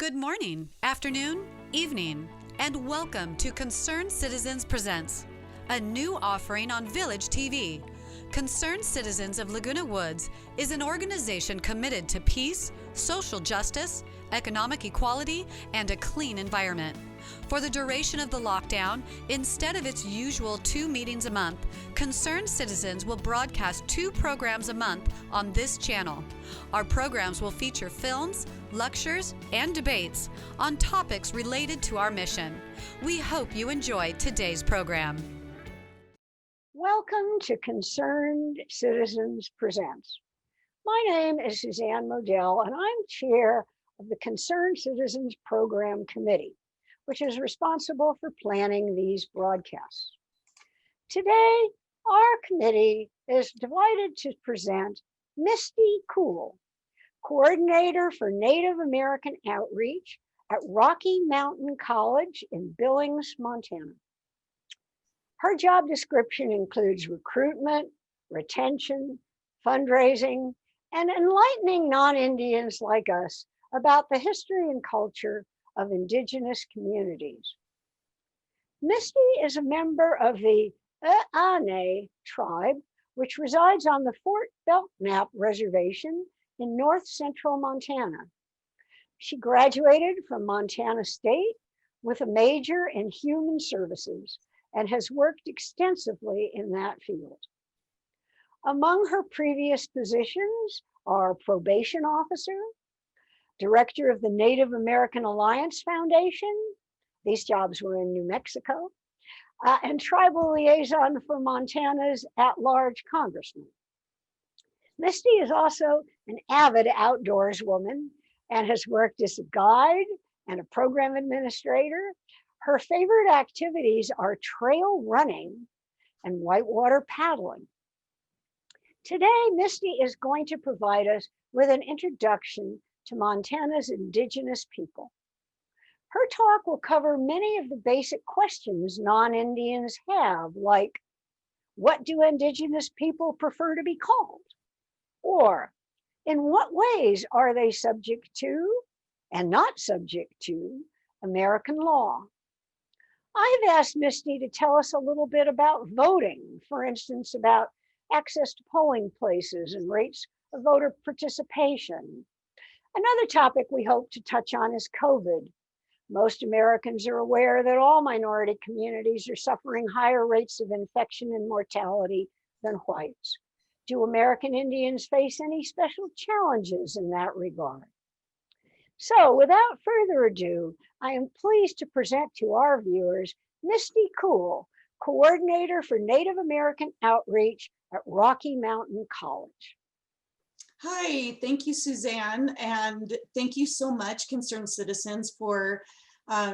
Good morning, afternoon, evening, and welcome to Concerned Citizens Presents, a new offering on Village TV. Concerned Citizens of Laguna Woods is an organization committed to peace, social justice, economic equality, and a clean environment. For the duration of the lockdown, instead of its usual 2 meetings a month, Concerned Citizens will broadcast 2 programs a month on this channel. Our programs will feature films, lectures, and debates on topics related to our mission. We hope you enjoy today's program. Welcome to Concerned Citizens Presents. My name is Suzanne Modell, and I'm chair of the Concerned Citizens Program Committee, which is responsible for planning these broadcasts. Today, our committee is divided to present Misty Kuhl, coordinator for Native American outreach at Rocky Mountain College in Billings, Montana. Her job description includes recruitment, retention, fundraising, and enlightening non-Indians like us about the history and culture of Indigenous communities. Misty is a member of the Ane tribe, which resides on the Fort Belknap Reservation in north central Montana. She graduated from Montana State with a major in human services and has worked extensively in that field. Among her previous positions are probation officer, director of the Native American Alliance Foundation. These jobs were in New Mexico, and tribal liaison for Montana's at-large congressman. Misty is also an avid outdoors woman and has worked as a guide and a program administrator. Her favorite activities are trail running and whitewater paddling. Today, Misty is going to provide us with an introduction to Montana's Indigenous people. Her talk will cover many of the basic questions non-Indians have, like, what do Indigenous people prefer to be called? Or, in what ways are they subject to and not subject to American law? I've asked Misty to tell us a little bit about voting, for instance, about access to polling places and rates of voter participation. Another topic we hope to touch on is COVID. Most Americans are aware that all minority communities are suffering higher rates of infection and mortality than whites. Do American Indians face any special challenges in that regard? So without further ado, I am pleased to present to our viewers Misty Kuhl, coordinator for Native American outreach at Rocky Mountain College. Hi, thank you, Suzanne, and thank you so much, Concerned Citizens, for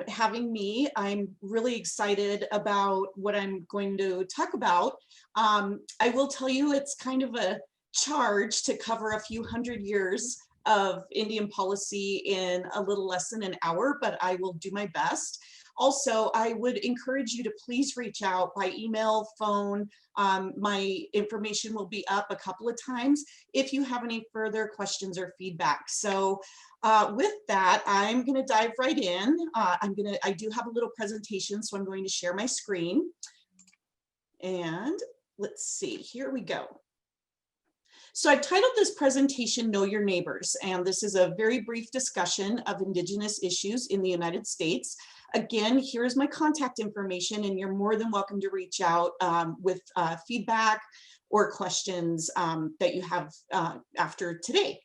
having me. I'm really excited about what I'm going to talk about. I will tell you it's kind of a charge to cover a few hundred years of Indian policy in a little less than an hour, but I will do my best. Also, I would encourage you to please reach out by email, phone. My information will be up a couple of times if you have any further questions or feedback. So with that, I'm going to dive right in. I do have a little presentation, so I'm going to share my screen. And let's see, here we go. So I've titled this presentation, Know Your Neighbors, and this is a very brief discussion of Indigenous issues in the United States. Again, here's my contact information, and you're more than welcome to reach out with feedback or questions that you have after today.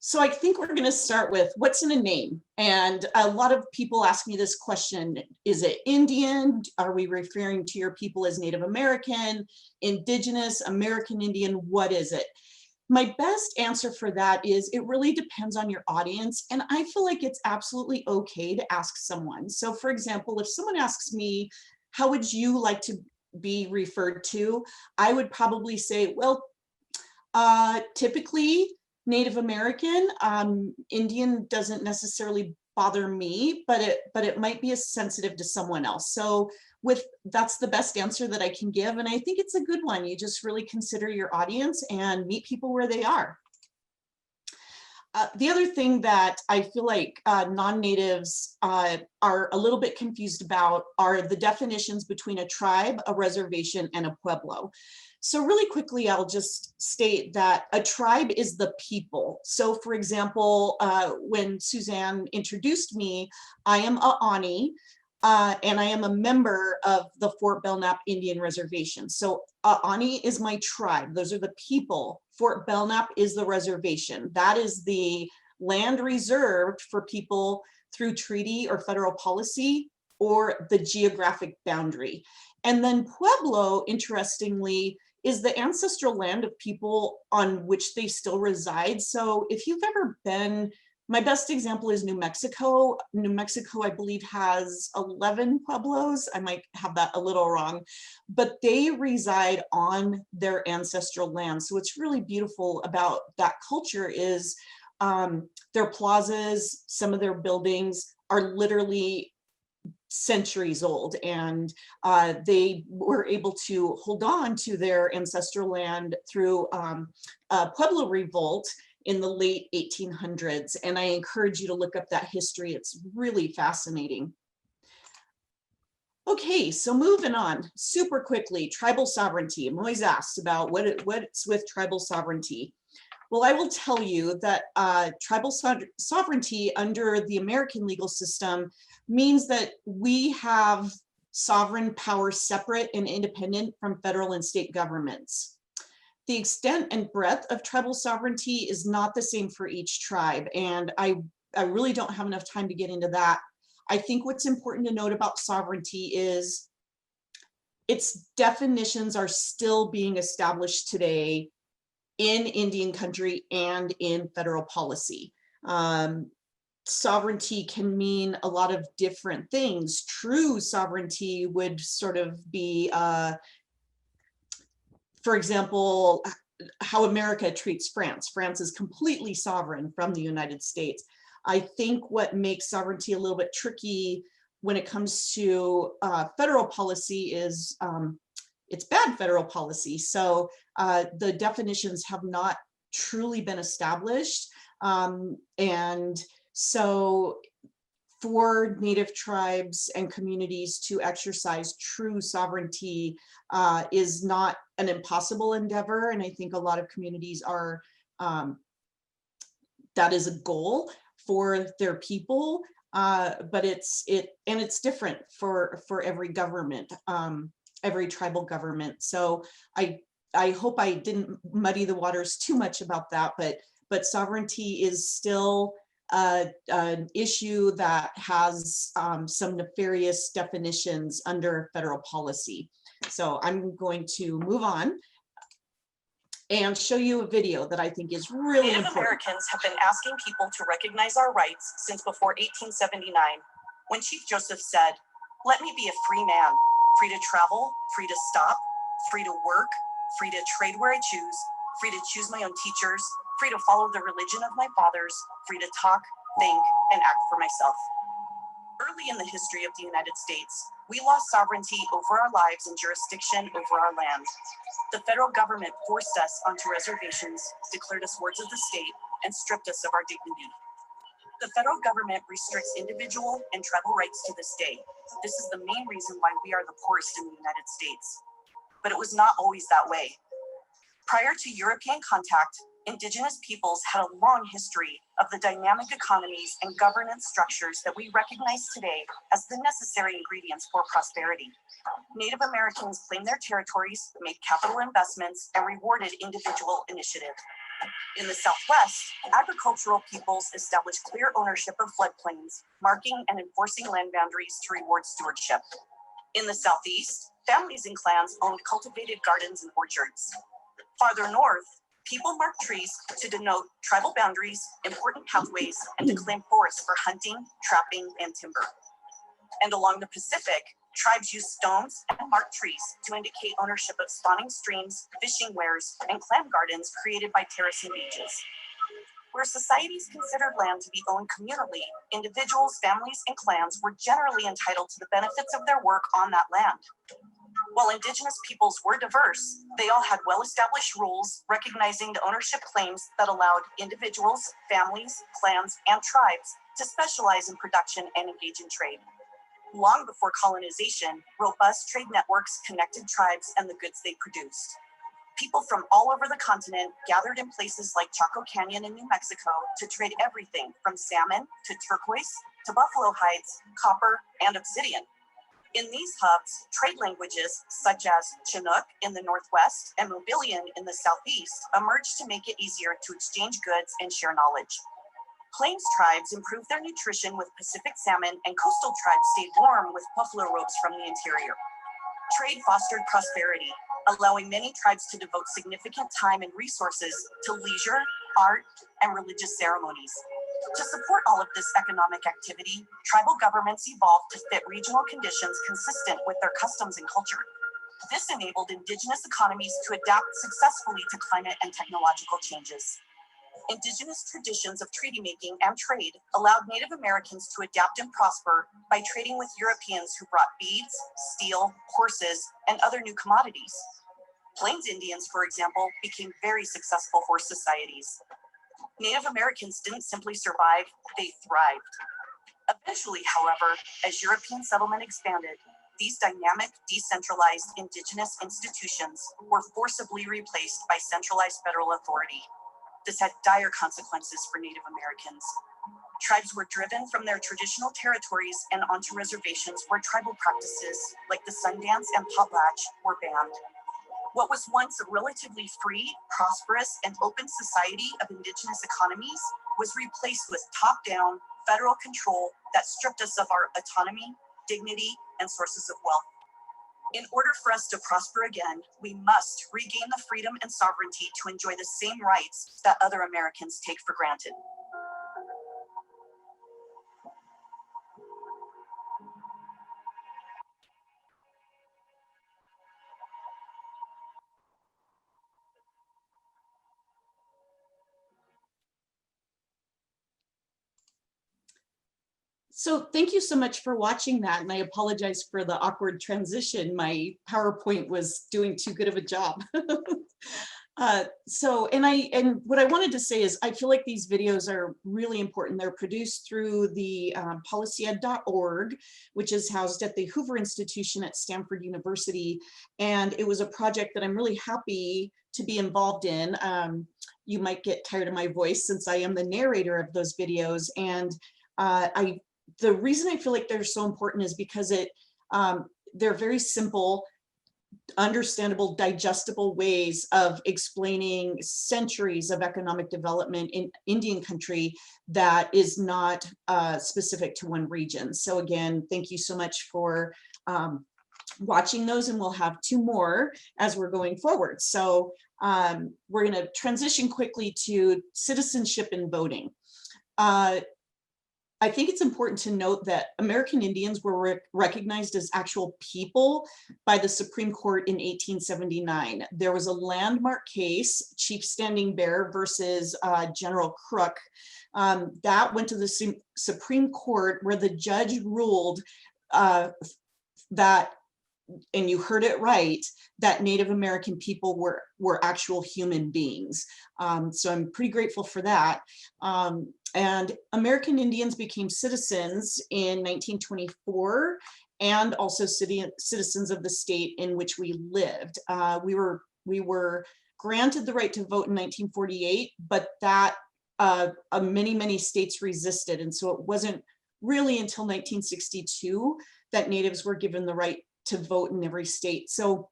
So I think we're going to start with what's in a name. And a lot of people ask me this question, is it Indian? Are we referring to your people as Native American, Indigenous, American Indian? What is it? My best answer for that is it really depends on your audience. And I feel like it's absolutely okay to ask someone. So for example, if someone asks me, how would you like to be referred to? I would probably say, well, typically Native American. Indian doesn't necessarily bother me, but it might be sensitive to someone else. So that's the best answer that I can give. And I think it's a good one. You just really consider your audience and meet people where they are. The other thing that I feel like non-natives are a little bit confused about are the definitions between a tribe, a reservation, and a Pueblo. So really quickly, I'll just state that a tribe is the people. So for example, when Suzanne introduced me, I am a Ani, and I am a member of the Fort Belknap Indian Reservation. So Ani is my tribe. Those are the people. Fort Belknap is the reservation. That is the land reserved for people through treaty or federal policy or the geographic boundary. And then Pueblo, interestingly, is the ancestral land of people on which they still reside. So if you've ever been, my best example is New Mexico. New Mexico, I believe, has 11 Pueblos. I might have that a little wrong, but they reside on their ancestral land. So what's really beautiful about that culture is their plazas, some of their buildings are literally centuries old, and they were able to hold on to their ancestral land through a Pueblo revolt in the late 1800s. And I encourage you to look up that history. It's really fascinating. Okay, so moving on super quickly, tribal sovereignty. I'm always asked about what's with tribal sovereignty. Well, I will tell you that tribal sovereignty under the American legal system means that we have sovereign power separate and independent from federal and state governments. The extent and breadth of tribal sovereignty is not the same for each tribe, and I really don't have enough time to get into that. I think what's important to note about sovereignty is its definitions are still being established today in Indian country and in federal policy. Sovereignty can mean a lot of different things. True sovereignty would sort of be, for example, how America treats France. France is completely sovereign from the United States. I think what makes sovereignty a little bit tricky when it comes to federal policy is it's bad federal policy. So the definitions have not truly been established. And so for Native tribes and communities to exercise true sovereignty is not an impossible endeavor. And I think a lot of communities are, that is a goal for their people, but it's different for every government. Every tribal government. So I hope I didn't muddy the waters too much about that, but sovereignty is still an issue that has some nefarious definitions under federal policy. So I'm going to move on and show you a video that I think is really Native important. Americans have been asking people to recognize our rights since before 1879, when Chief Joseph said, "Let me be a free man, free to travel, free to stop, free to work, free to trade where I choose, free to choose my own teachers, free to follow the religion of my fathers, free to talk, think, and act for myself." Early in the history of the United States, we lost sovereignty over our lives and jurisdiction over our land. The federal government forced us onto reservations, declared us wards of the state, and stripped us of our dignity. The federal government restricts individual and tribal rights to this day. This is the main reason why we are the poorest in the United States. But it was not always that way. Prior to European contact, Indigenous peoples had a long history of the dynamic economies and governance structures that we recognize today as the necessary ingredients for prosperity. Native Americans claimed their territories, made capital investments, and rewarded individual initiative. In the Southwest, agricultural peoples established clear ownership of floodplains, marking and enforcing land boundaries to reward stewardship. In the Southeast, families and clans owned cultivated gardens and orchards. Farther north, people marked trees to denote tribal boundaries, important pathways, and to claim forests for hunting, trapping, and timber. And along the Pacific, tribes used stones and marked trees to indicate ownership of spawning streams, fishing weirs, and clam gardens created by terracing beaches. Where societies considered land to be owned communally, individuals, families, and clans were generally entitled to the benefits of their work on that land. While Indigenous peoples were diverse, they all had well-established rules recognizing the ownership claims that allowed individuals, families, clans, and tribes to specialize in production and engage in trade. Long before colonization, robust trade networks connected tribes and the goods they produced. People from all over the continent gathered in places like Chaco Canyon in New Mexico to trade everything from salmon to turquoise to buffalo hides, copper, and obsidian. In these hubs, trade languages such as Chinook in the Northwest and Mobilian in the Southeast emerged to make it easier to exchange goods and share knowledge. Plains tribes improved their nutrition with Pacific salmon, and coastal tribes stayed warm with buffalo robes from the interior. Trade fostered prosperity, allowing many tribes to devote significant time and resources to leisure, art, and religious ceremonies. To support all of this economic activity, tribal governments evolved to fit regional conditions consistent with their customs and culture. This enabled Indigenous economies to adapt successfully to climate and technological changes. Indigenous traditions of treaty making and trade allowed Native Americans to adapt and prosper by trading with Europeans who brought beads, steel, horses, and other new commodities. Plains Indians, for example, became very successful horse societies. Native Americans didn't simply survive, they thrived. Eventually, however, as European settlement expanded, these dynamic, decentralized Indigenous institutions were forcibly replaced by centralized federal authority. This had dire consequences for Native Americans. Tribes were driven from their traditional territories and onto reservations where tribal practices like the Sundance and potlatch were banned. What was once a relatively free, prosperous, and open society of Indigenous economies was replaced with top-down federal control that stripped us of our autonomy, dignity, and sources of wealth. In order for us to prosper again, we must regain the freedom and sovereignty to enjoy the same rights that other Americans take for granted. So thank you so much for watching that. And I apologize for the awkward transition. My PowerPoint was doing too good of a job. And what I wanted to say is I feel like these videos are really important. They're produced through the policyed.org, which is housed at the Hoover Institution at Stanford University. And it was a project that I'm really happy to be involved in. You might get tired of my voice since I am the narrator of those videos. And the reason I feel like they're so important is because they're very simple, understandable, digestible ways of explaining centuries of economic development in Indian country that is not specific to one region. So again, thank you so much for watching those, and we'll have 2 more as we're going forward. So we're going to transition quickly to citizenship and voting. I think it's important to note that American Indians were recognized as actual people by the Supreme Court in 1879. There was a landmark case, Chief Standing Bear versus General Crook, that went to the Supreme Court, where the judge ruled that, and you heard it right, that Native American people were actual human beings. So I'm pretty grateful for that. And American Indians became citizens in 1924 and also citizens of the state in which we lived. We were granted the right to vote in 1948, but that many states resisted. And so it wasn't really until 1962 that Natives were given the right to vote in every state. So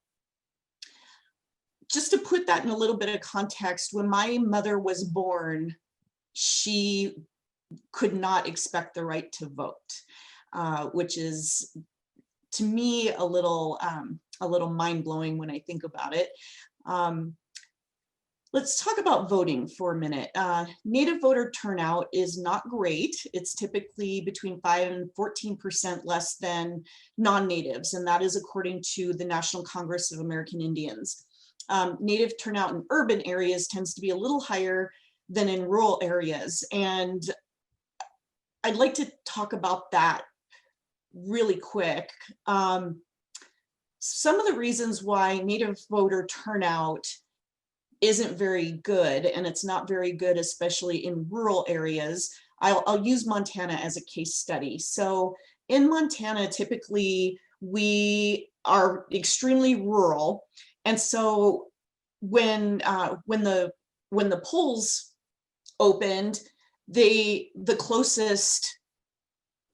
just to put that in a little bit of context, when my mother was born, she could not expect the right to vote, which is, to me, a little mind-blowing when I think about it. Let's talk about voting for a minute. Native voter turnout is not great. It's typically between 5 and 14% less than non-natives, and that is according to the National Congress of American Indians. Native turnout in urban areas tends to be a little higher than in rural areas. And I'd like to talk about that really quick. some of the reasons why Native voter turnout isn't very good, and it's not very good, especially in rural areas. I'll use Montana as a case study. So in Montana, typically we are extremely rural. And so when the polls opened, the closest,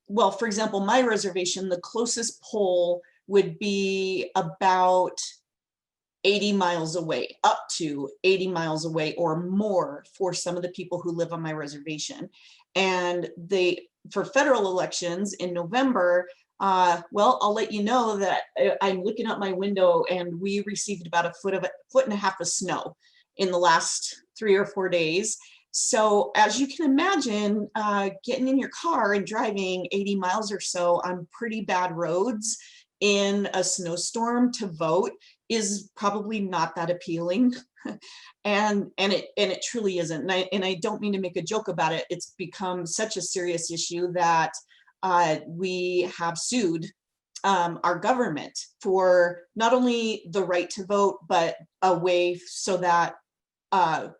well, for example, my reservation, the closest poll would be about 80 miles away, up to 80 miles away or more for some of the people who live on my reservation. And for federal elections in November, well, I'll let you know that I'm looking out my window and we received about a foot and a half of snow in the last 3 or 4 days. So as you can imagine, getting in your car and driving 80 miles or so on pretty bad roads in a snowstorm to vote is probably not that appealing. and it truly isn't. And I don't mean to make a joke about it. It's become such a serious issue that we have sued our government for not only the right to vote, but a way so that our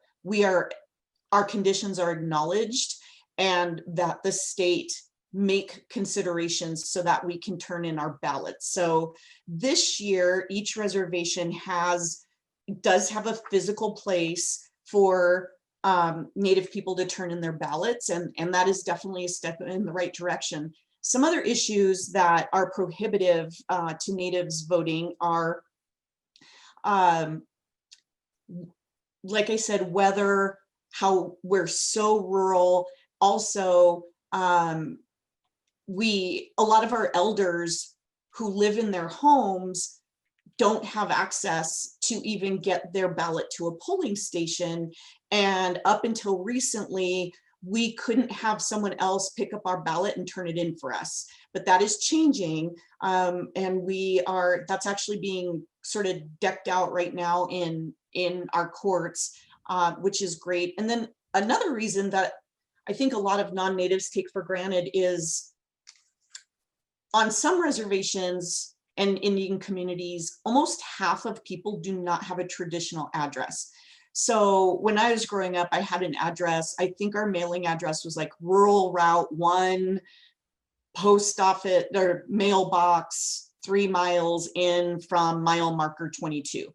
conditions are acknowledged and that the state make considerations so that we can turn in our ballots. So this year, each reservation does have a physical place for Native people to turn in their ballots, and that is definitely a step in the right direction. Some other issues that are prohibitive to Natives voting are, like I said, weather, how we're so rural. Also, a lot of our elders who live in their homes don't have access to even get their ballot to a polling station. And up until recently, we couldn't have someone else pick up our ballot and turn it in for us. But that is changing. And that's actually being sort of decked out right now in our courts, which is great. And then another reason that I think a lot of non-natives take for granted is on some reservations and Indian communities, almost half of people do not have a traditional address. So when I was growing up, I had an address. I think our mailing address was like Rural Route 1, post office or mailbox 3 miles in from mile marker 22.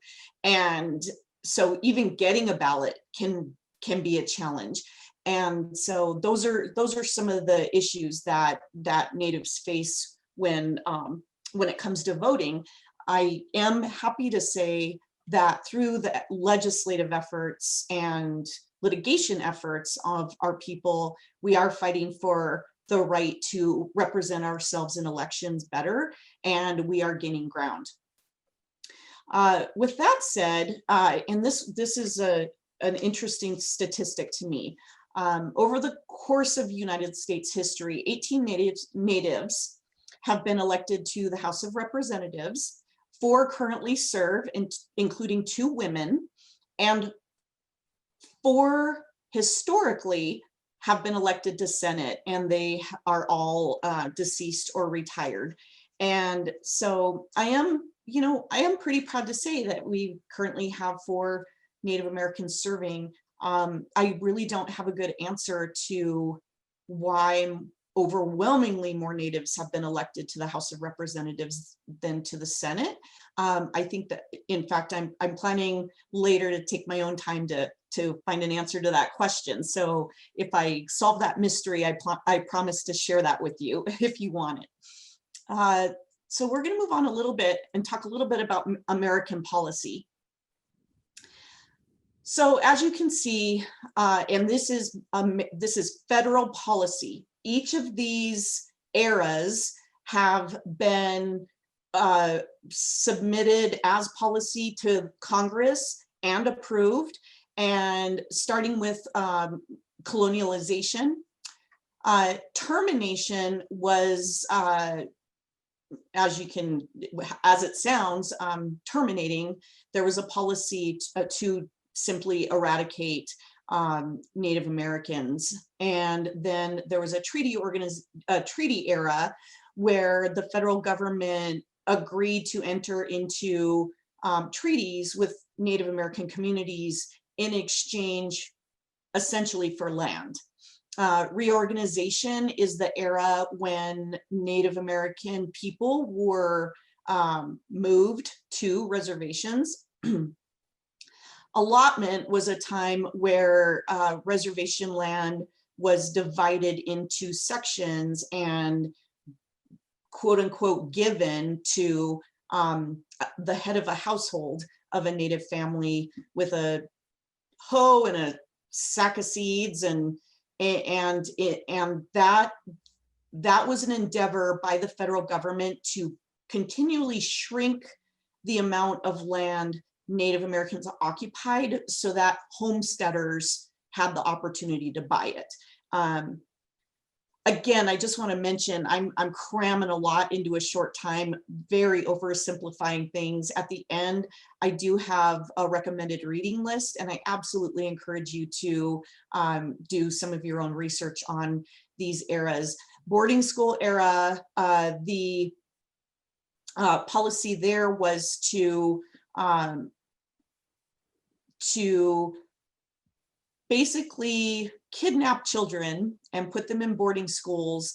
And so even getting a ballot can be a challenge. And so those are some of the issues that Natives face when it comes to voting. I am happy to say that through the legislative efforts and litigation efforts of our people, we are fighting for the right to represent ourselves in elections better, and we are gaining ground. With that said, and this is an interesting statistic to me. Over the course of United States history, 18 natives have been elected to the House of Representatives. 4 currently serve, including 2 women, and 4 historically have been elected to Senate, and they are all deceased or retired. And so I am pretty proud to say that we currently have 4 Native Americans serving. I really don't have a good answer to why overwhelmingly more Natives have been elected to the House of Representatives than to the Senate. I think that, in fact, I'm planning later to take my own time to find an answer to that question. So if I solve that mystery, I promise to share that with you if you want it. So we're going to move on a little bit and talk a little bit about American policy. So as you can see, and this is federal policy. Each of these eras have been submitted as policy to Congress and approved, and starting with colonialization. Termination was, as it sounds, terminating. There was a policy to simply eradicate Native Americans. And then there was a treaty era where the federal government agreed to enter into treaties with Native American communities in exchange essentially for land. Reorganization is the era when Native American people were moved to reservations. Allotment was a time where reservation land was divided into sections and quote unquote given to the head of a household of a Native family with a hoe and a sack of seeds, and that was an endeavor by the federal government to continually shrink the amount of land Native Americans occupied so that homesteaders had the opportunity to buy it. Again, I just want to mention, I'm cramming a lot into a short time, very oversimplifying things. At the end, I do have a recommended reading list, and I absolutely encourage you to do some of your own research on these eras. Boarding school era, the policy there was to basically kidnap children and put them in boarding schools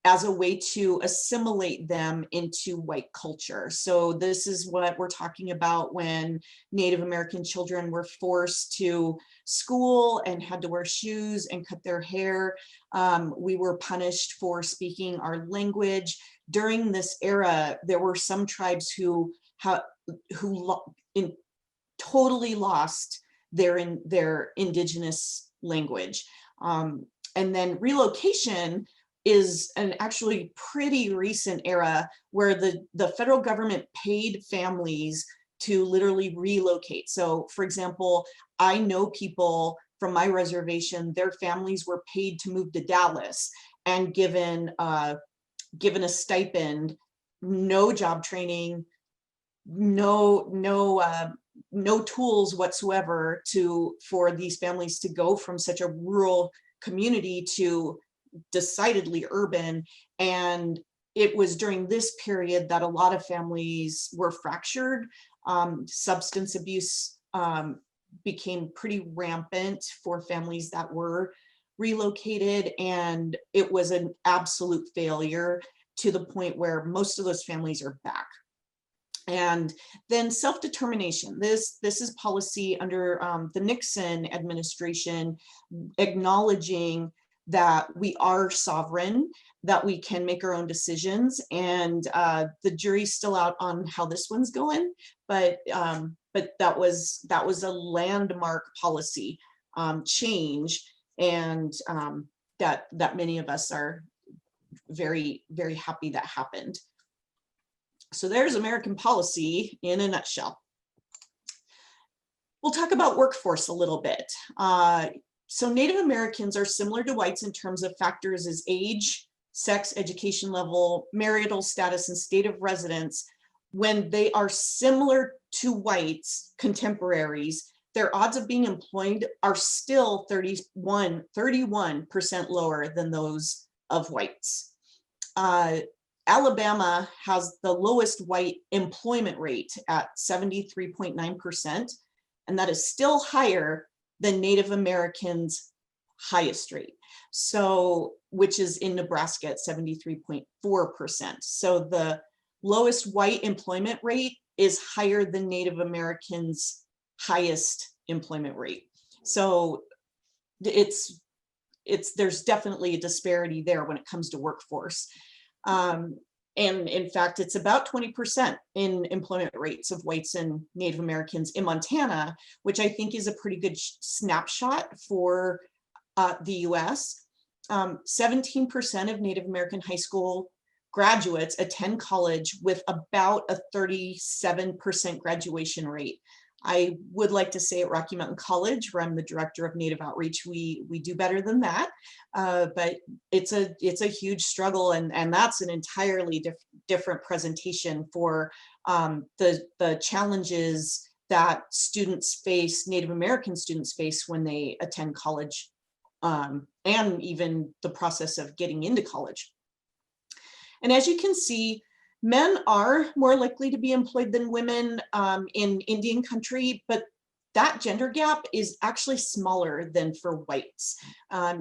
as a way to assimilate them into white culture. So this is what we're talking about when Native American children were forced to school and had to wear shoes and cut their hair. We were punished for speaking our language. During this era, there were some tribes who totally lost their indigenous language. And then relocation is an actually pretty recent era where the federal government paid families to literally relocate. So for example, I know people from my reservation, their families were paid to move to Dallas and given a stipend, no job training, no tools whatsoever for these families to go from such a rural community to decidedly urban. And it was during this period that a lot of families were fractured. Substance abuse became pretty rampant for families that were relocated, and it was an absolute failure to the point where most of those families are back. And then self-determination. This is policy under the Nixon administration, acknowledging that we are sovereign, that we can make our own decisions. And the jury's still out on how this one's going, but that was a landmark policy change, and that many of us are very, very happy that happened. So there's American policy in a nutshell. We'll talk about workforce a little bit. So Native Americans are similar to whites in terms of factors as age, sex, education level, marital status, and state of residence. When they are similar to whites, contemporaries, their odds of being employed are still 31% lower than those of whites. Alabama has the lowest white employment rate at 73.9%, and that is still higher than Native Americans' highest rate. So, which is in Nebraska at 73.4%. So the lowest white employment rate is higher than Native Americans' highest employment rate. So there's definitely a disparity there when it comes to workforce. And in fact, it's about 20% in employment rates of whites and Native Americans in Montana, which I think is a pretty good snapshot for the US. 17% of Native American high school graduates attend college with about a 37% graduation rate. I would like to say at Rocky Mountain College, where I'm the director of Native Outreach, we do better than that, but it's a huge struggle, and that's an entirely different presentation for the challenges that students face, Native American students face when they attend college, and even the process of getting into college. And as you can see, Men are more likely to be employed than women in Indian country, but that gender gap is actually smaller than for whites.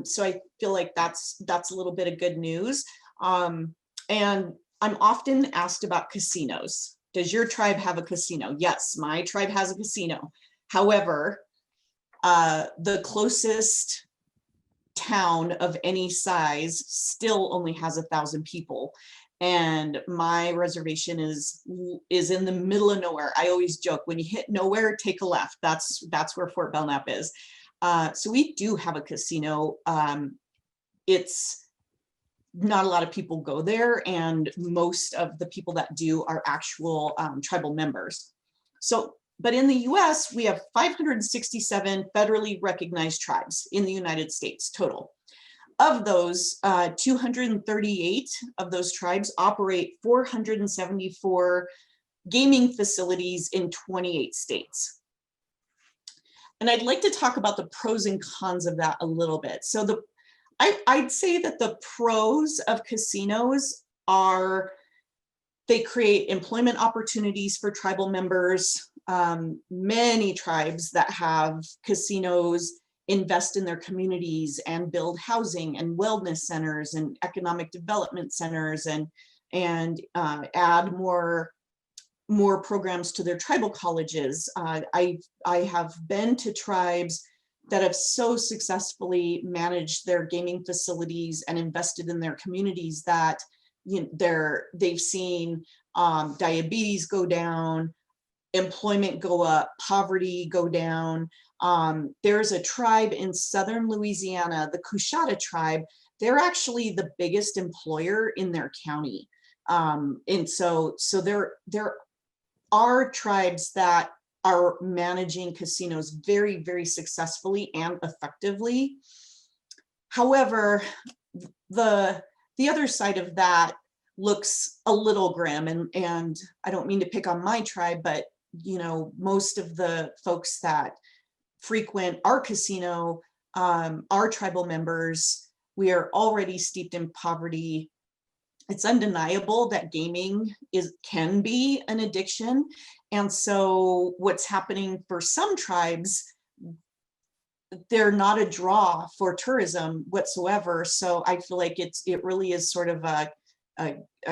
So I feel like that's a little bit of good news. And I'm often asked about casinos. Does your tribe have a casino? Yes, my tribe has a casino. However, the closest town of any size still only has 1,000 people. And my reservation is in the middle of nowhere. I always joke, when you hit nowhere, take a left. That's where Fort Belknap is. So we do have a casino. It's not a lot of people go there, and most of the people that do are actual tribal members. So, but in the US, we have 567 federally recognized tribes in the United States total. Of those, 238 of those tribes operate 474 gaming facilities in 28 states. And I'd like to talk about the pros and cons of that a little bit. So I'd say that the pros of casinos are they create employment opportunities for tribal members. Many tribes that have casinos invest in their communities and build housing and wellness centers and economic development centers and add more programs to their tribal colleges. I have been to tribes that have so successfully managed their gaming facilities and invested in their communities that they've seen diabetes go down, employment go up, poverty go down. There's a tribe in southern Louisiana, the Coushatta tribe. They're actually the biggest employer in their county. And so there are tribes that are managing casinos very, very successfully and effectively. However, the other side of that looks a little grim, and I don't mean to pick on my tribe, but most of the folks that frequent our casino are tribal members. We are already steeped in poverty. It's undeniable that gaming can be an addiction. And so what's happening for some tribes, they're not a draw for tourism whatsoever. So I feel like it really is sort of a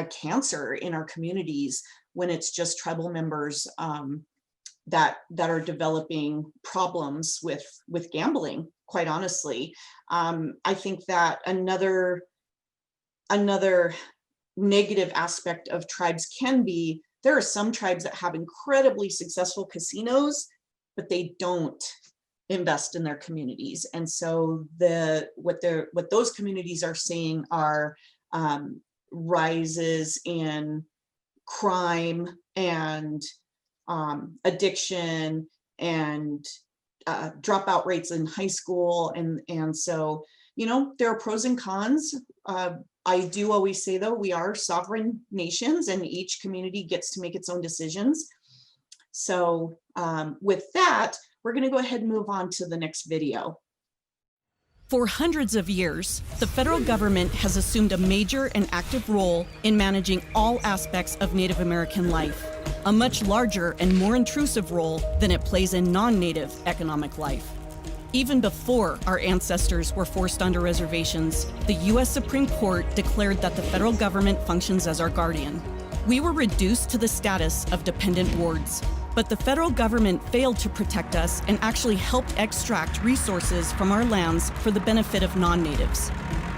cancer in our communities when it's just tribal members that are developing problems with gambling, quite honestly. I think that another negative aspect of tribes can be, there are some tribes that have incredibly successful casinos, but they don't invest in their communities. And so what those communities are seeing are rises in crime and addiction and dropout rates in high school. And so, there are pros and cons. I do always say, though, we are sovereign nations and each community gets to make its own decisions. So with that, we're going to go ahead and move on to the next video. For hundreds of years, the federal government has assumed a major and active role in managing all aspects of Native American life, a much larger and more intrusive role than it plays in non-Native economic life. Even before our ancestors were forced onto reservations, the U.S. Supreme Court declared that the federal government functions as our guardian. We were reduced to the status of dependent wards, but the federal government failed to protect us and actually helped extract resources from our lands for the benefit of non-natives.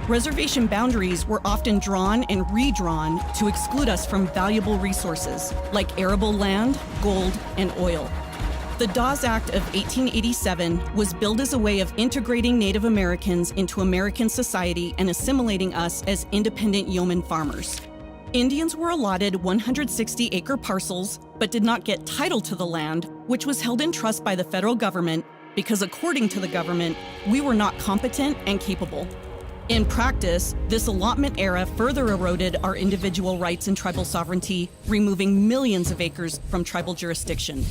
Reservation boundaries were often drawn and redrawn to exclude us from valuable resources like arable land, gold, and oil. The Dawes Act of 1887 was billed as a way of integrating Native Americans into American society and assimilating us as independent yeoman farmers. Indians were allotted 160-acre parcels, but did not get title to the land, which was held in trust by the federal government because, according to the government, we were not competent and capable. In practice, this allotment era further eroded our individual rights and tribal sovereignty, removing millions of acres from tribal jurisdiction.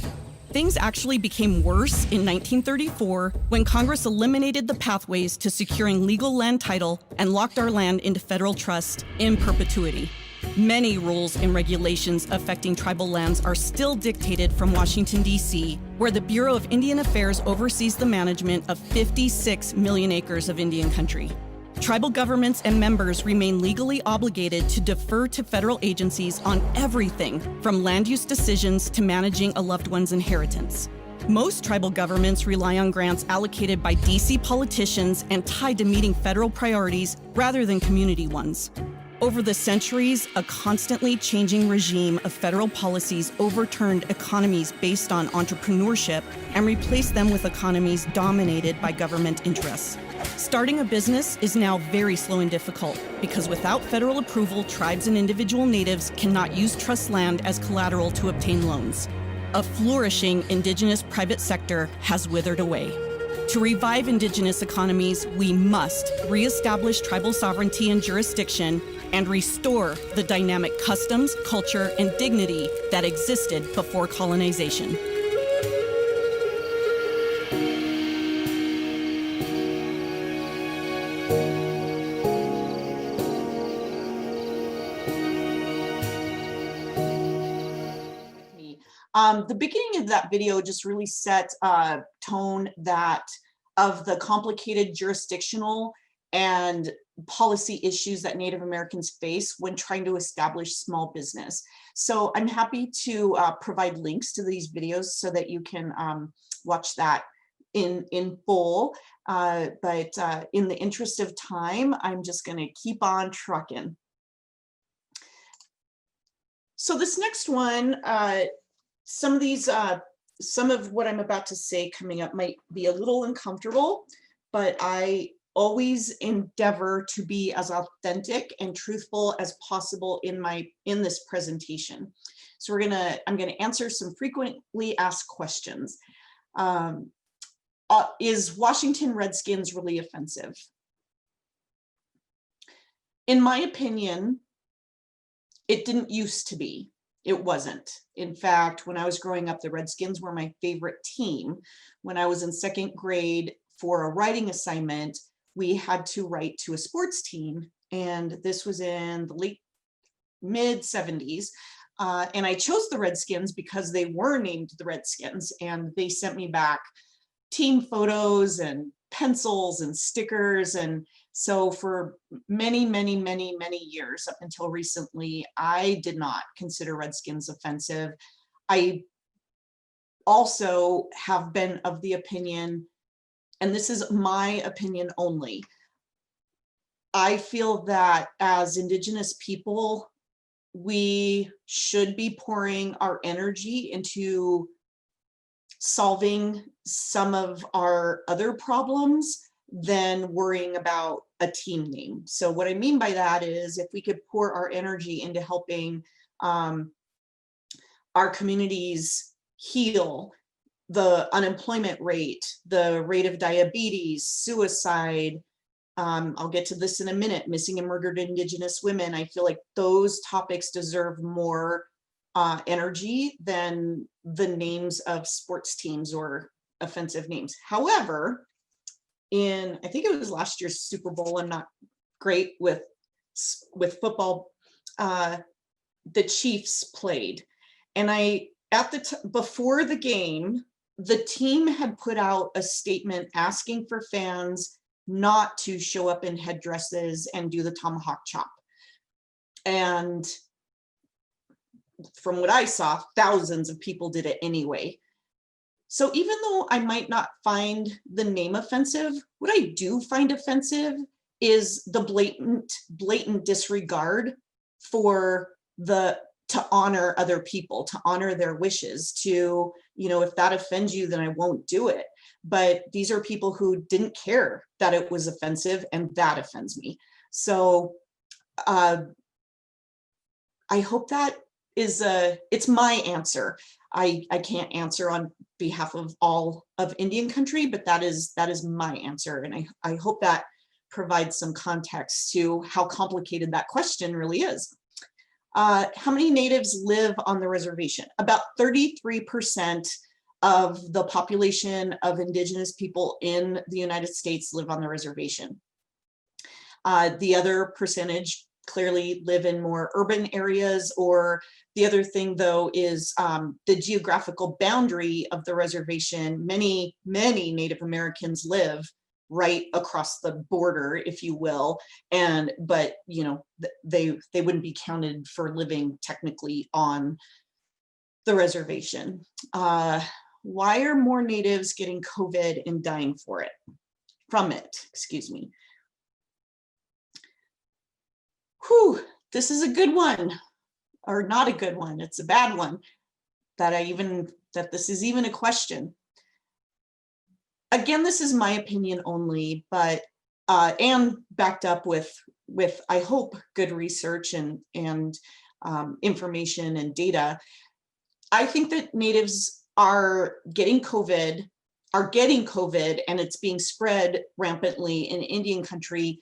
Things actually became worse in 1934 when Congress eliminated the pathways to securing legal land title and locked our land into federal trust in perpetuity. Many rules and regulations affecting tribal lands are still dictated from Washington, D.C., where the Bureau of Indian Affairs oversees the management of 56 million acres of Indian country. Tribal governments and members remain legally obligated to defer to federal agencies on everything from land use decisions to managing a loved one's inheritance. Most tribal governments rely on grants allocated by D.C. politicians and tied to meeting federal priorities rather than community ones. Over the centuries, a constantly changing regime of federal policies overturned economies based on entrepreneurship and replaced them with economies dominated by government interests. Starting a business is now very slow and difficult because without federal approval, tribes and individual natives cannot use trust land as collateral to obtain loans. A flourishing Indigenous private sector has withered away. To revive Indigenous economies, we must reestablish tribal sovereignty and jurisdiction and restore the dynamic customs, culture, and dignity that existed before colonization. The beginning of that video just really set a tone that of the complicated jurisdictional and policy issues that Native Americans face when trying to establish small business. So I'm happy to provide links to these videos so that you can watch that in full. But in the interest of time, I'm just going to keep on trucking. So this next one, some of what I'm about to say coming up might be a little uncomfortable, but I always endeavor to be as authentic and truthful as possible in this presentation. So I'm gonna answer some frequently asked questions. Is Washington Redskins really offensive? In my opinion, it didn't used to be. It wasn't. In fact, when I was growing up, the Redskins were my favorite team. When I was in second grade for a writing assignment, we had to write to a sports team. And this was in the mid 70s. And I chose the Redskins because they were named the Redskins. And they sent me back team photos and pencils and stickers. And so for many, many, many, many years up until recently, I did not consider Redskins offensive. I also have been of the opinion, and this is my opinion only, I feel that as Indigenous people, we should be pouring our energy into solving some of our other problems than worrying about a team name. So what I mean by that is if we could pour our energy into helping our communities heal the unemployment rate, the rate of diabetes, suicide, I'll get to this in a minute, missing and murdered Indigenous women, I feel like those topics deserve more energy than the names of sports teams or offensive names. However, I think it was last year's Super Bowl, I'm not great with football, the Chiefs played. And before the game, the team had put out a statement asking for fans not to show up in headdresses and do the tomahawk chop. And from what I saw, thousands of people did it anyway. So even though I might not find the name offensive, what I do find offensive is the blatant disregard for to honor other people, to honor their wishes, to, if that offends you, then I won't do it. But these are people who didn't care that it was offensive, and that offends me. So I hope that it's my answer. I can't answer on behalf of all of Indian country, but that is my answer. And I hope that provides some context to how complicated that question really is. How many natives live on the reservation? About 33% of the population of Indigenous people in the United States live on the reservation. The other percentage clearly live in more urban areas, or the other thing though is the geographical boundary of the reservation. Many Native Americans live right across the border, if you will, but you know, they wouldn't be counted for living technically on the reservation. Why are more natives getting COVID and dying from it, excuse me. Whew, this is a good one, or not a good one, it's a bad one, that this is even a question. Again, this is my opinion only, but and backed up with I hope good research and information and data. I think that natives are getting COVID, and it's being spread rampantly in Indian country,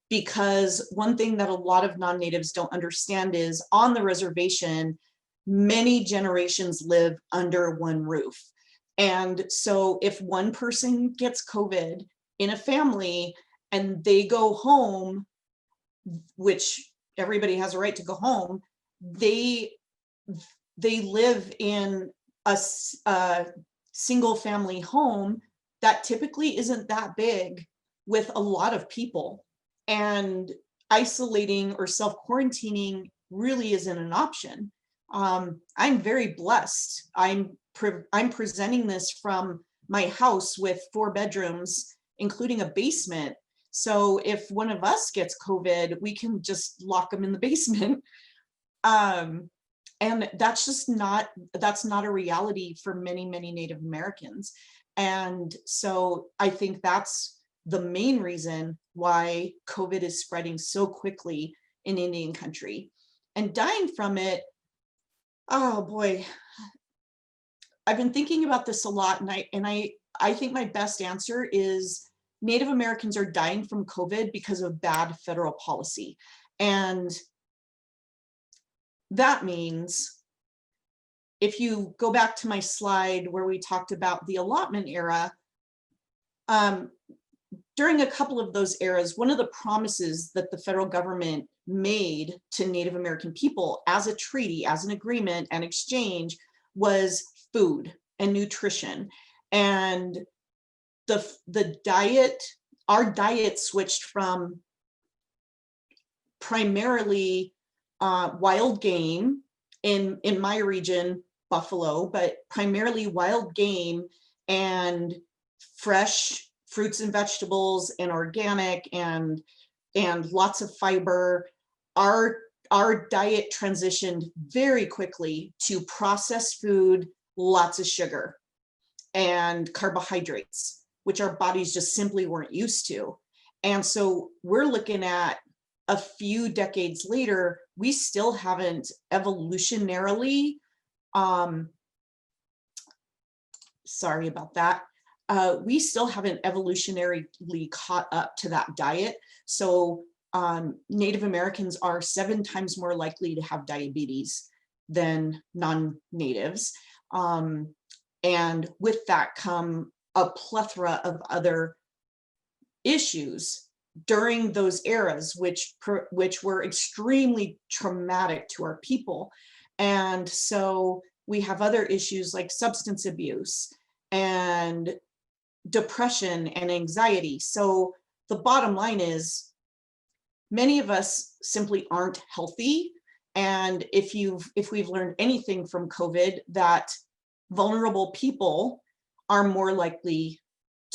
because one thing that a lot of non-natives don't understand is on the reservation, many generations live under one roof. And so if one person gets COVID in a family and they go home, which everybody has a right to go home, they live in a single family home that typically isn't that big with a lot of people, and isolating or self-quarantining really isn't an option. I'm very blessed. I'm presenting this from my house with 4 bedrooms, including a basement. So if one of us gets COVID, we can just lock them in the basement. And that's not a reality for many Native Americans. And so I think that's the main reason why COVID is spreading so quickly in Indian country. And dying from it, oh boy, I've been thinking about this a lot, and I think my best answer is Native Americans are dying from COVID because of bad federal policy. And that means, if you go back to my slide where we talked about the allotment era, during a couple of those eras, one of the promises that the federal government made to Native American people as a treaty, as an agreement and exchange, was food and nutrition. And the diet, our diet switched from primarily wild game in my region, buffalo, but primarily wild game and fresh fruits and vegetables and organic and lots of fiber. Our diet transitioned very quickly to processed food, lots of sugar and carbohydrates, which our bodies just simply weren't used to. And so we're looking at a few decades later, we still haven't evolutionarily, sorry about that. We still haven't evolutionarily caught up to that diet. So Native Americans are 7 times more likely to have diabetes than non-natives. And with that come a plethora of other issues during those eras, which were extremely traumatic to our people. And so we have other issues like substance abuse and depression and anxiety. So the bottom line is, many of us simply aren't healthy. And if we've learned anything from COVID, that vulnerable people are more likely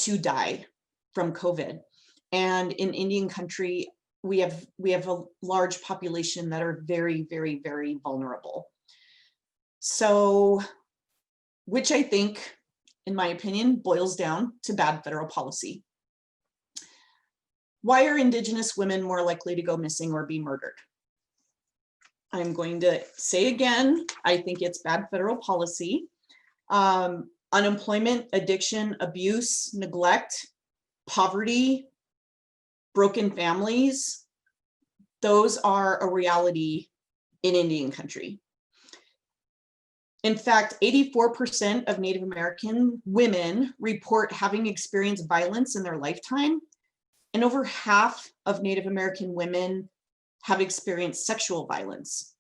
to die from COVID. And in Indian country, we have a large population that are very vulnerable. So, which I think, in my opinion, boils down to bad federal policy. Why are Indigenous women more likely to go missing or be murdered? I'm going to say again, I think it's bad federal policy. Unemployment, addiction, abuse, neglect, poverty, broken families, those are a reality in Indian country. In fact, 84% of Native American women report having experienced violence in their lifetime, and over half of Native American women have experienced sexual violence.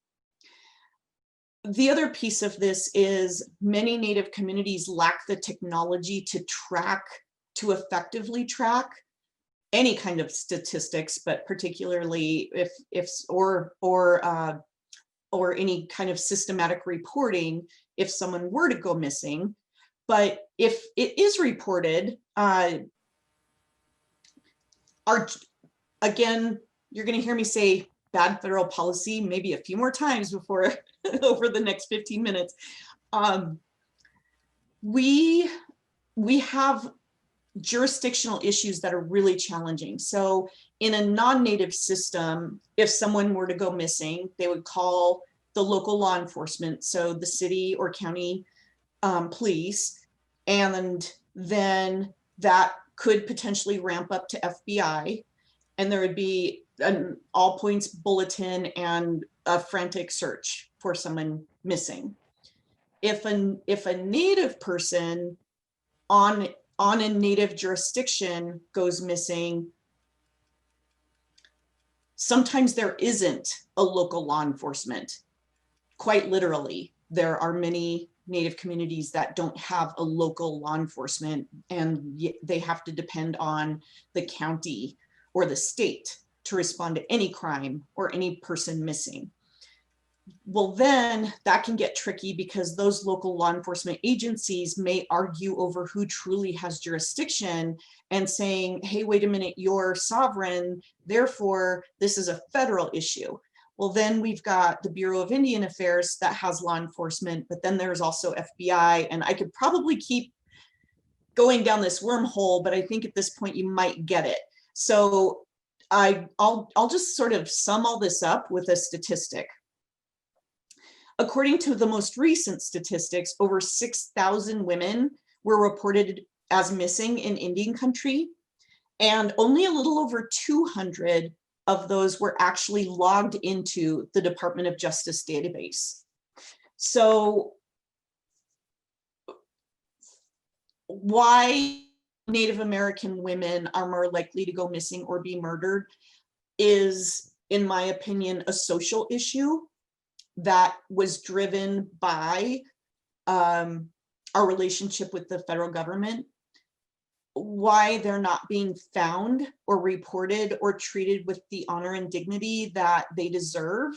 The other piece of this is many Native communities lack the technology to effectively track any kind of statistics, but particularly or any kind of systematic reporting if someone were to go missing. But if it is reported, again, you're going to hear me say bad federal policy maybe a few more times before over the next 15 minutes. We have jurisdictional issues that are really challenging. So in a non-native system, if someone were to go missing, they would call the local law enforcement, so the city or county police, and then that could potentially ramp up to FBI, and there would be an all points bulletin and a frantic search for someone missing. If a native person on a native jurisdiction goes missing, sometimes there isn't a local law enforcement. Quite literally, there are many Native communities that don't have a local law enforcement, and they have to depend on the county or the state to respond to any crime or any person missing. Well, then that can get tricky because those local law enforcement agencies may argue over who truly has jurisdiction and saying, hey, wait a minute, you're sovereign, therefore this is a federal issue. Well, then we've got the Bureau of Indian Affairs that has law enforcement, but then there's also FBI, and I could probably keep going down this wormhole, but I think at this point you might get it. So I'll just sort of sum all this up with a statistic. According to the most recent statistics, over 6,000 women were reported as missing in Indian country, and only a little over 200 of those were actually logged into the Department of Justice database. So why Native American women are more likely to go missing or be murdered is, in my opinion, a social issue that was driven by our relationship with the federal government. Why they're not being found or reported or treated with the honor and dignity that they deserve,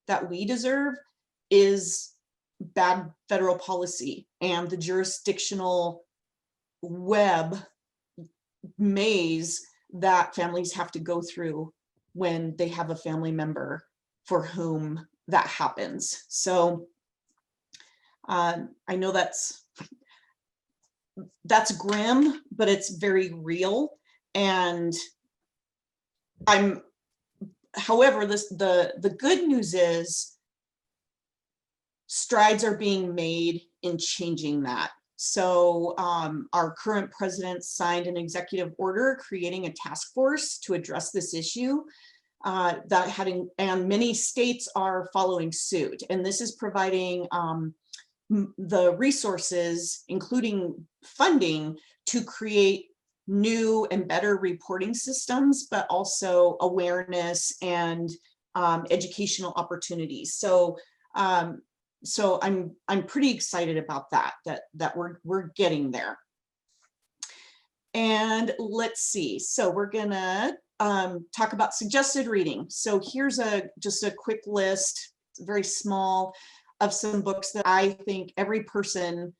that we deserve, is bad federal policy and the jurisdictional web maze that families have to go through when they have a family member for whom that happens. So I know that's grim, but it's very real. And however, the good news is strides are being made in changing that. So our current president signed an executive order creating a task force to address this issue. And many states are following suit. And this is providing the resources, including funding, to create new and better reporting systems, but also awareness and educational opportunities. So I'm pretty excited about that we're getting there. And let's see. So we're gonna talk about suggested reading. So here's just a quick list, very small, of some books that I think every person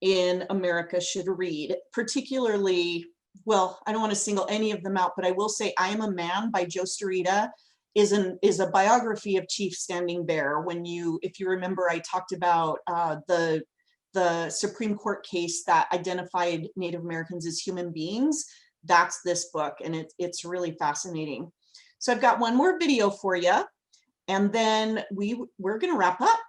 in America should read, particularly, well, I don't want to single any of them out, but I will say I Am a Man by Joe Starita is a biography of Chief Standing Bear. If you remember, I talked about the Supreme Court case that identified Native Americans as human beings. That's this book, and it's really fascinating. So I've got one more video for you, and then we're gonna wrap up.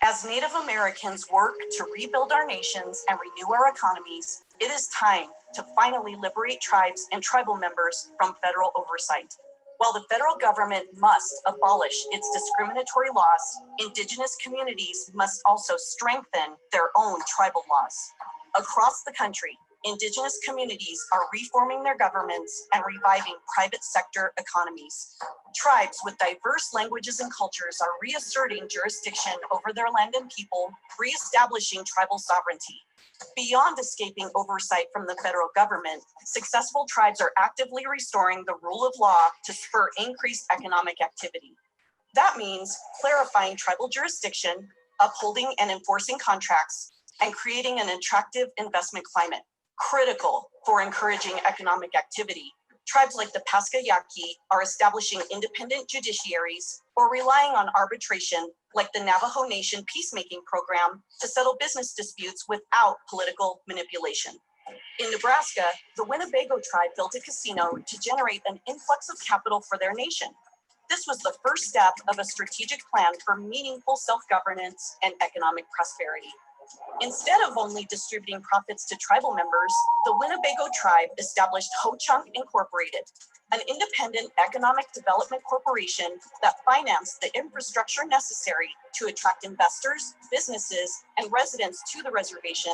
As Native Americans work to rebuild our nations and renew our economies, it is time to finally liberate tribes and tribal members from federal oversight. While the federal government must abolish its discriminatory laws, Indigenous communities must also strengthen their own tribal laws. Across the country, Indigenous communities are reforming their governments and reviving private sector economies. Tribes with diverse languages and cultures are reasserting jurisdiction over their land and people, reestablishing tribal sovereignty. Beyond escaping oversight from the federal government, successful tribes are actively restoring the rule of law to spur increased economic activity. That means clarifying tribal jurisdiction, upholding and enforcing contracts, and creating an attractive investment climate, critical for encouraging economic activity. Tribes like the Pasca Yaqui are establishing independent judiciaries or relying on arbitration like the Navajo Nation peacemaking program to settle business disputes without political manipulation. In Nebraska, the Winnebago tribe built a casino to generate an influx of capital for their nation. This was the first step of a strategic plan for meaningful self-governance and economic prosperity. Instead of only distributing profits to tribal members, the Winnebago tribe established Ho-Chunk Incorporated, an independent economic development corporation that financed the infrastructure necessary to attract investors, businesses, and residents to the reservation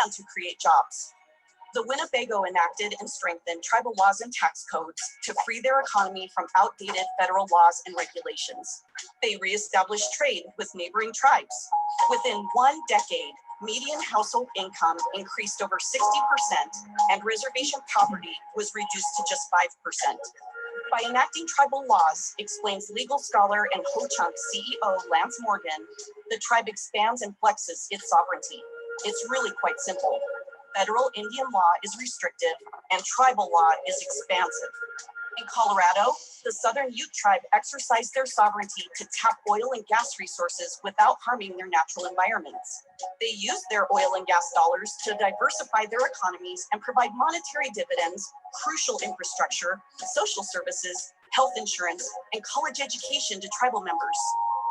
and to create jobs. The Winnebago enacted and strengthened tribal laws and tax codes to free their economy from outdated federal laws and regulations. They reestablished trade with neighboring tribes. Within 1 decade, median household income increased over 60%, and reservation poverty was reduced to just 5%. By enacting tribal laws, explains legal scholar and Ho-Chunk CEO Lance Morgan, the tribe expands and flexes its sovereignty. It's really quite simple. Federal Indian law is restrictive and tribal law is expansive. In Colorado, the Southern Ute tribe exercised their sovereignty to tap oil and gas resources without harming their natural environments. They used their oil and gas dollars to diversify their economies and provide monetary dividends, crucial infrastructure, social services, health insurance, and college education to tribal members.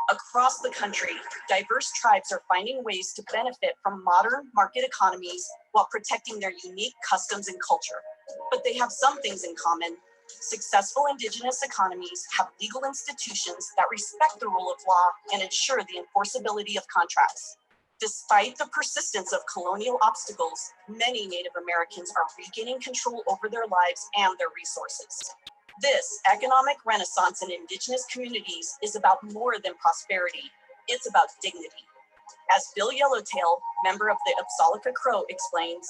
Across the country, diverse tribes are finding ways to benefit from modern market economies while protecting their unique customs and culture. But they have some things in common. Successful Indigenous economies have legal institutions that respect the rule of law and ensure the enforceability of contracts. Despite the persistence of colonial obstacles, many Native Americans are regaining control over their lives and their resources. This economic renaissance in Indigenous communities is about more than prosperity. It's about dignity. As Bill Yellowtail, member of the Apsallaka Crow, explains,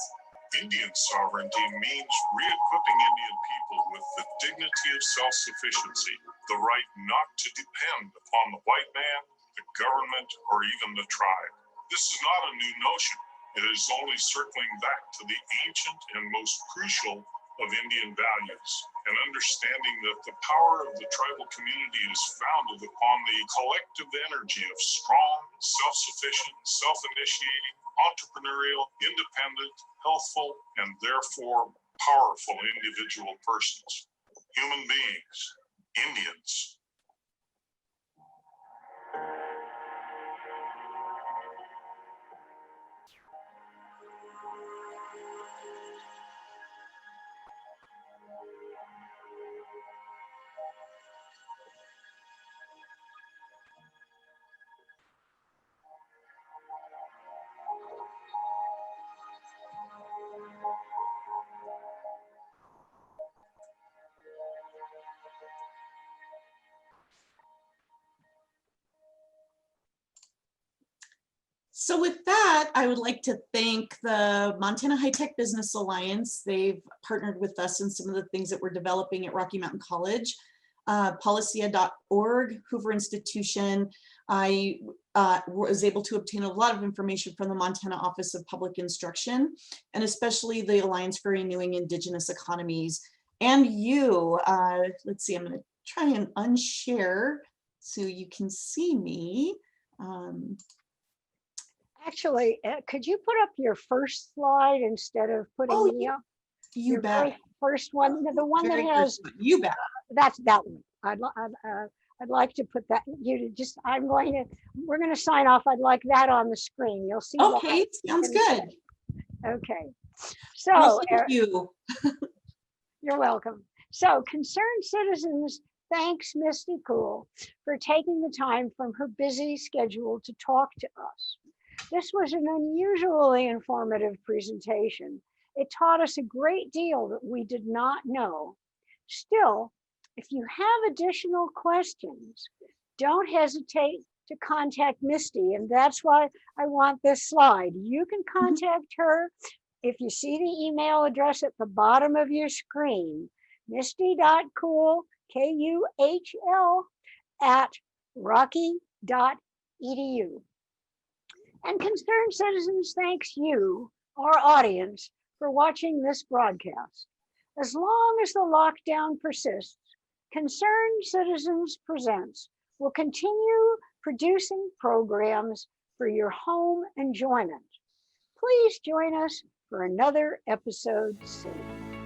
Indian sovereignty means re-equipping Indian people with the dignity of self-sufficiency, the right not to depend upon the white man, the government, or even the tribe. This is not a new notion. It is only circling back to the ancient and most crucial of Indian values, and understanding that the power of the tribal community is founded upon the collective energy of strong, self-sufficient, self-initiating, entrepreneurial, independent, healthful, and therefore powerful individual persons, human beings, Indians. So with that, I would like to thank the Montana High Tech Business Alliance. They've partnered with us in some of the things that we're developing at Rocky Mountain College. Policia.org, Hoover Institution. I was able to obtain a lot of information from the Montana Office of Public Instruction, and especially the Alliance for Renewing Indigenous Economies. And you, let's see, I'm going to try and unshare so you can see me. Actually, could you put up your first slide instead of putting me up? You Your bet. First one, the one that Very has, good. You bet. that's that one. I'd like to put that, we're going to sign off. I'd like that on the screen. You'll see. Okay, sounds good. Okay. Well, So thank you. you're welcome. So concerned citizens thanks Misty Kuhl for taking the time from her busy schedule to talk to us. This was an unusually informative presentation. It taught us a great deal that we did not know. Still, if you have additional questions, don't hesitate to contact Misty. And that's why I want this slide. You can contact her if you see the email address at the bottom of your screen, misty.kuhl, Kuhl, at rocky.edu. And Concerned Citizens thanks you, our audience, for watching this broadcast. As long as the lockdown persists, Concerned Citizens Presents will continue producing programs for your home enjoyment. Please join us for another episode soon.